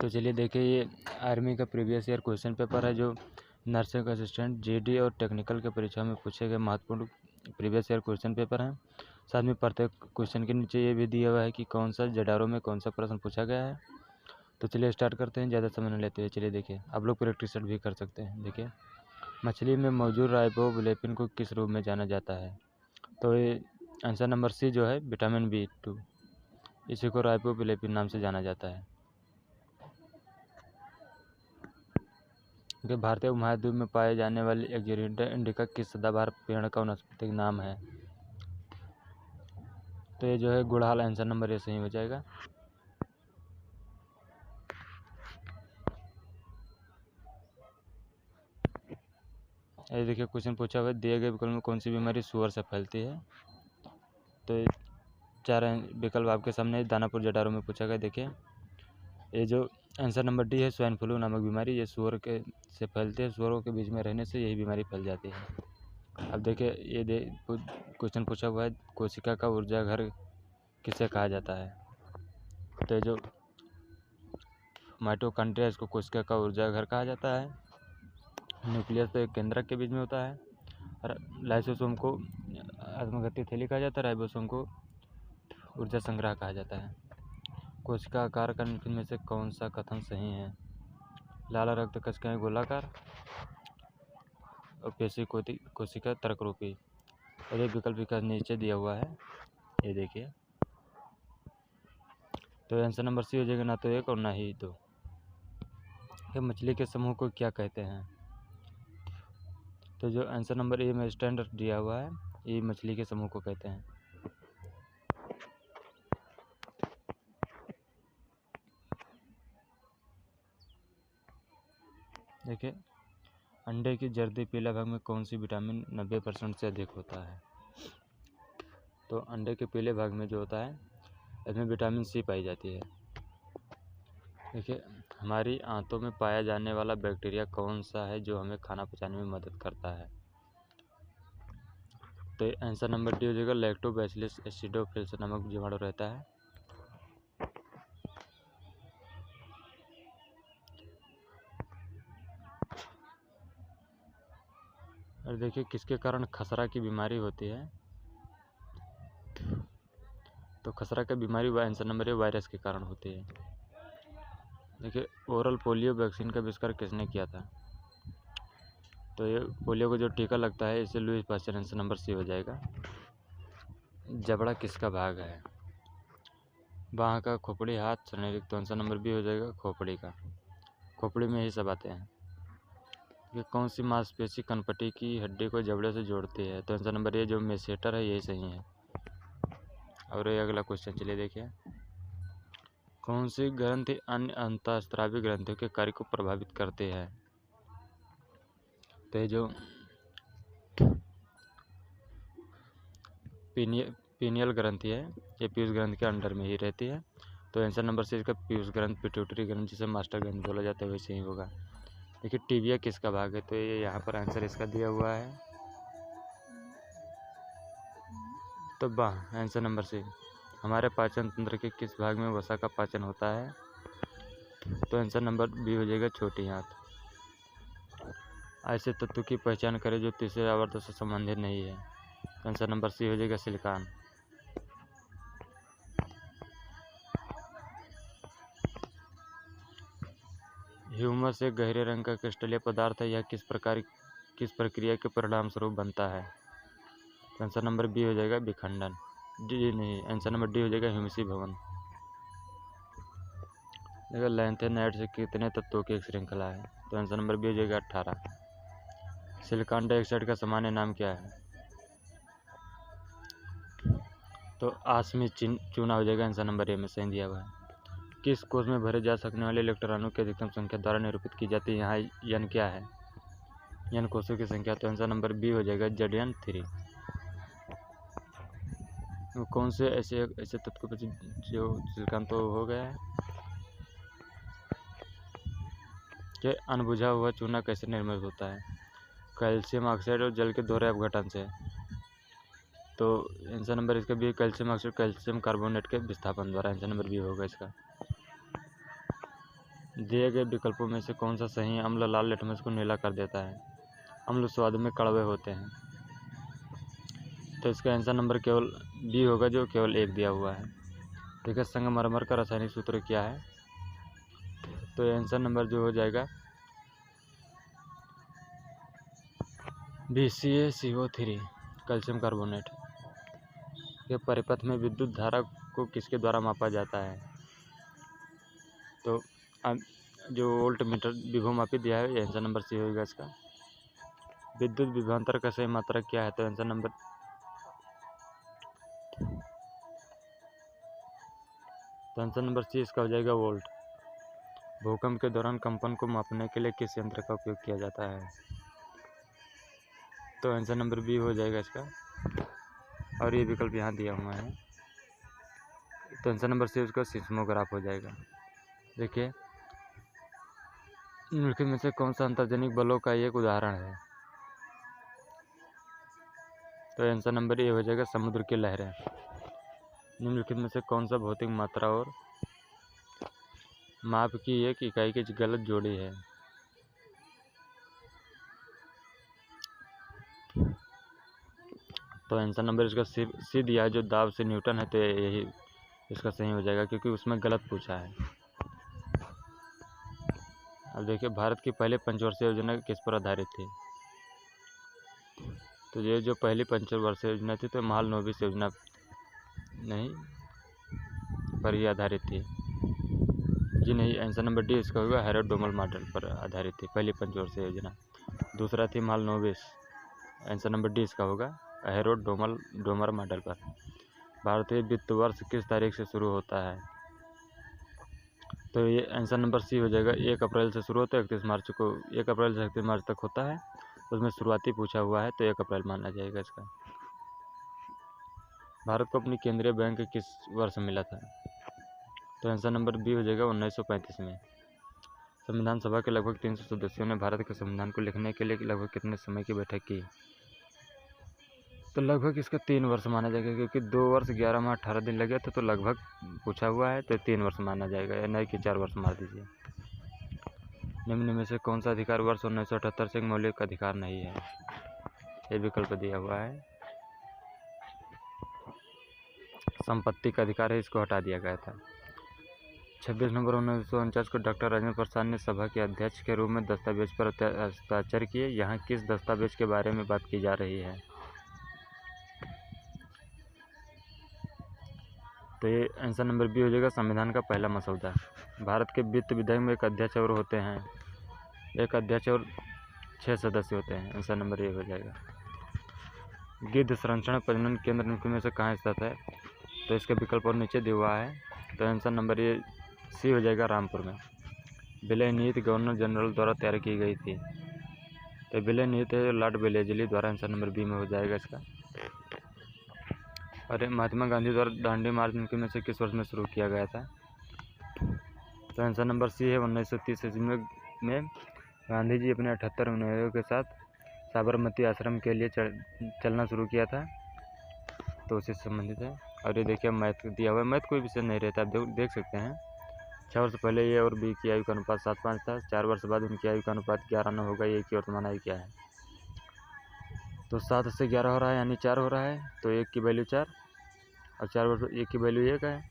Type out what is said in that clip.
तो चलिए देखिए, ये आर्मी का प्रीवियस ईयर क्वेश्चन पेपर है जो नर्सिंग असिस्टेंट जीडी और टेक्निकल के परीक्षा में पूछे गए महत्वपूर्ण प्रीवियस ईयर क्वेश्चन पेपर हैं। साथ में प्रत्येक क्वेश्चन के नीचे ये भी दिया हुआ है कि कौन सा जडारों में कौन सा प्रश्न पूछा गया है। तो चलिए स्टार्ट करते हैं, ज़्यादा समय नहीं लेते हुए। चलिए देखिए, आप लोग प्रैक्टिस भी कर सकते हैं। देखिए, मछली में मौजूद राइबोफ्लेविन को किस रूप में जाना जाता है? तो ये आंसर नंबर सी जो है विटामिन B2, इसी को राइबोफ्लेविन नाम से जाना जाता है। कि भारतीय उपमहाद्वीप में पाए जाने वाली एक्जेरिया इंडिका किस सदाबहार पेड़ का वानस्पतिक नाम है? तो ये जो है गुड़हल, आंसर नंबर ए सही हो जाएगा। ये देखिए, क्वेश्चन पूछा हुआ है, दिए गए विकल्प में कौन सी बीमारी सुअर से फैलती है? तो ये 4 विकल्प आपके सामने दानापुर जटारों में पूछा गया। देखिए, ये जो आंसर नंबर डी है, स्वाइन फ्लू नामक बीमारी, ये सुअर के से फैलती है। सुअरों के बीच में रहने से यही बीमारी फैल जाती है। अब देखिए, ये क्वेश्चन पूछा हुआ है, कोशिका का ऊर्जा घर किसे कहा जाता है? तो जो माइटोकॉन्ड्रिया, इसको कोशिका का ऊर्जा घर कहा जाता है। न्यूक्लियस तो एक केंद्रक के बीच में होता है। और लाइसोसोम को आत्मघाती थैली कहा जाता है। राइबोसोम को ऊर्जा संग्रह कहा जाता है। कोशिका आकार का निम्न में से कौन सा कथन सही है? लाला रक्त कोशिकाएं गोलाकार और पेशी कोशिका तर्करूपी। और ये विकल्प विकास नीचे दिया हुआ है, ये देखिए। तो आंसर नंबर सी हो जाएगा, ना तो 1 और ना ही 2। ये मछली के समूह को क्या कहते हैं? तो जो आंसर नंबर ए में स्टैंडर्ड दिया हुआ है, ये मछली के समूह को कहते हैं। देखिए, अंडे की जर्दी पीला भाग में कौन सी विटामिन 90% से अधिक होता है? तो अंडे के पीले भाग में जो होता है, इसमें विटामिन सी पाई जाती है। देखिए, हमारी आंतों में पाया जाने वाला बैक्टीरिया कौन सा है जो हमें खाना पचाने में मदद करता है? तो आंसर नंबर डी हो जाएगा, लैक्टोबैसिलस एसिडोफिलस नामक जीवाणु रहता है। और देखिए, किसके कारण खसरा की बीमारी होती है? तो खसरा की बीमारी आंसर नंबर ए वायरस के कारण होती है। देखिए, ओरल पोलियो वैक्सीन का आविष्कार किसने किया था? तो ये पोलियो को जो टीका लगता है, इसे Louis Pasteur, answer number C हो जाएगा। जबड़ा किसका भाग है? बाह का, खोपड़ी, हाथ, शारीरिक। तो आंसर नंबर बी हो जाएगा, खोपड़ी का। खोपड़ी में ही सब आते हैं। ये कौन सी मांसपेशी कनपटी की हड्डी को जबड़े से जोड़ती है? तो आंसर नंबर ए जो मेसेटर है, यही सही है। और ये अगला क्वेश्चन चलिए देखिए, कौन सी ग्रंथि अन्य अंतःस्रावी ग्रंथियों के कार्य को प्रभावित करती है? तो ये जो पीनियल ग्रंथि है, ये पीयूष ग्रंथि के अंडर में ही रहती है। तो आंसर नंबर सी इसका पीयूष ग्रंथि, पिट्यूटरी ग्रंथि, जिसे मास्टर ग्रंथि बोला जाता है, वैसे ही होगा। देखिए, टीबिया किसका भाग है? तो ये यहाँ पर आंसर इसका दिया हुआ है, तो बाह, आंसर नंबर सी। हमारे पाचन तंत्र के किस भाग में वसा का पाचन होता है? तो आंसर नंबर बी हो जाएगा, छोटी आंत। ऐसे तत्व की पहचान करें जो तीसरे आवर्त से संबंधित नहीं है। आंसर नंबर सी हो जाएगा, सिलिकॉन। ह्यूमस एक गहरे रंग का क्रिस्टलीय पदार्थ है। यह किस प्रक्रिया के परिणाम स्वरूप बनता है? आंसर नंबर बी हो जाएगा, विखंडन। डी नहीं, आंसर नंबर डी हो जाएगा, ह्यूमसी भवन। देखो, लैंथेनाइड से कितने तत्वों की एक श्रृंखला है? तो आंसर नंबर बी हो जाएगा, 18। सिलिकॉन डाइऑक्साइड का सामान्य नाम क्या है? तो आसमी चूना हो जाएगा, आंसर नंबर ए में सही दिया हुआ है। किस कोष में भरे जा सकने वाले इलेक्ट्रॉनों की अधिकतम संख्या द्वारा निरूपित की जाती है? यहाँ यन क्या है? यन कोषों की संख्या। तो आंसर नंबर बी हो जाएगा, Zn3। कौन से ऐसे तत्व पर जो सिलिकॉन तो हो गया है कि अनबुझा हुआ चूना कैसे निर्मित होता है? कैल्शियम ऑक्साइड और जल के दोहरे अपघटन से। तो आंसर नंबर इसका भी कैल्शियम ऑक्साइड कैल्शियम कार्बोनेट के विस्थापन द्वारा। आंसर नंबर बी होगा इसका। दिए गए विकल्पों में से कौन सा सही है? अम्ल लाल लिटमस को नीला कर देता है। अम्ल स्वाद में कड़वे होते हैं। तो इसका आंसर नंबर केवल बी होगा, जो केवल 1 दिया हुआ है। ठीक है, संगमरमर का रासायनिक सूत्र क्या है? तो आंसर नंबर जो हो जाएगा BCaCO3 कैल्शियम कार्बोनेट। ये परिपथ में विद्युत धारा को किसके द्वारा मापा जाता है? तो जो वोल्ट मीटर विभवमापी दिया है, आंसर नंबर सी होगा इसका। विद्युत विभवांतर का सही मात्रक क्या है? तो आंसर नंबर सी इसका हो जाएगा वोल्ट। भूकंप के दौरान कंपन को मापने के लिए किस यंत्र का उपयोग किया जाता है? तो आंसर नंबर बी हो जाएगा इसका, और ये विकल्प यहाँ दिया हुआ है। तो आंसर नंबर सी उसका सिस्मोग्राफ हो जाएगा। देखिए, निम्नलिखित में से कौन सा अंतर्जनिक बलों का एक उदाहरण है? तो आंसर नंबर ए हो जाएगा समुद्र की लहरें। निम्नलिखित में से कौन सा भौतिक मात्रा और माप की एक इकाई की गलत जोड़ी है? तो आंसर नंबर इसका सी दिया है, जो दाब से न्यूटन है। तो यही इसका सही हो जाएगा, क्योंकि उसमें गलत पूछा है। अब देखिए, भारत की पहली पंचवर्षीय योजना किस पर आधारित थी? तो ये जो पहली पंचवर्षीय योजना थी, तो महालनोबिस योजना नहीं पर ही आधारित थी जी नहीं। आंसर नंबर डी इसका होगा, हैरोल्ड डोमल मॉडल पर आधारित थी पहली पंचवर्षीय योजना। दूसरा थी महालनोबिस। आंसर नंबर डी इसका होगा, हैरोल्ड डोमर मॉडल पर। भारतीय वित्त वर्ष किस तारीख से शुरू होता है? तो ये आंसर नंबर सी हो जाएगा, 1 अप्रैल से शुरू होता है, 31 मार्च को, 1 अप्रैल से 31 मार्च तक होता है। उसमें शुरुआती पूछा हुआ है, तो 1 अप्रैल माना जाएगा इसका। भारत को अपनी केंद्रीय बैंक किस वर्ष मिला था? तो आंसर नंबर बी हो जाएगा 1935 में। संविधान सभा के लगभग 300 सदस्यों ने भारत के संविधान को लिखने के लिए लगभग कितने समय की बैठक की? तो लगभग इसका 3 वर्ष माना जाएगा, क्योंकि 2 वर्ष 11 माह 18 दिन लगे थे। तो लगभग पूछा हुआ है, तो 3 वर्ष माना जाएगा, या नहीं कि 4 वर्ष मार दीजिए। निम्न में से कौन सा अधिकार वर्ष 1978 से मौलिक अधिकार नहीं है? ये विकल्प दिया हुआ है। संपत्ति का अधिकार है, इसको हटा दिया गया था। 26 नवंबर 1949 को डॉक्टर राजेंद्र प्रसाद ने सभा के अध्यक्ष के रूप में दस्तावेज पर हस्ताक्षर किए। यहाँ किस दस्तावेज के बारे में बात की जा रही है? तो ये आंसर नंबर बी हो जाएगा, संविधान का पहला मसौदा। भारत के वित्त विधेयक में एक अध्यक्ष और होते हैं, एक अध्यक्ष और 6 सदस्य होते हैं। आंसर नंबर ए हो जाएगा। गिद्ध संरक्षण प्रजनन केंद्र निम्न में से कहाँ स्थित है? तो इसके विकल्प और नीचे दिया हुआ है। तो आंसर नंबर ए सी हो जाएगा, रामपुर में। विलय नीति गवर्नर जनरल द्वारा तैयार की गई थी। तो विलय नीति लॉर्ड वेलेस्ली द्वारा। आंसर नंबर बी में हो जाएगा इसका। अरे, महात्मा गांधी द्वारा दांडी मार्च निम्न में से किस वर्ष में शुरू किया गया था? तो आंसर नंबर सी है, 1930 ईस्वी में गांधी जी अपने 78 अनुयायियों के साथ साबरमती आश्रम के लिए चलना शुरू किया था। तो उससे संबंधित है। और ये देखिए, मैथ दिया हुआ है। मैथ कोई विषय नहीं रहता, आप देख सकते हैं। 6 वर्ष पहले ए और बी की आयु का अनुपात 7:5 था। 4 वर्ष बाद उनकी आयु का अनुपात 11:9 होगा। ये की वर्तमान आयु क्या है? तो 7 से 11 हो रहा है, यानी 4 हो रहा है। तो 1 की वैल्यू 4 और 4 वर्ष 1 की वैल्यू 1 है।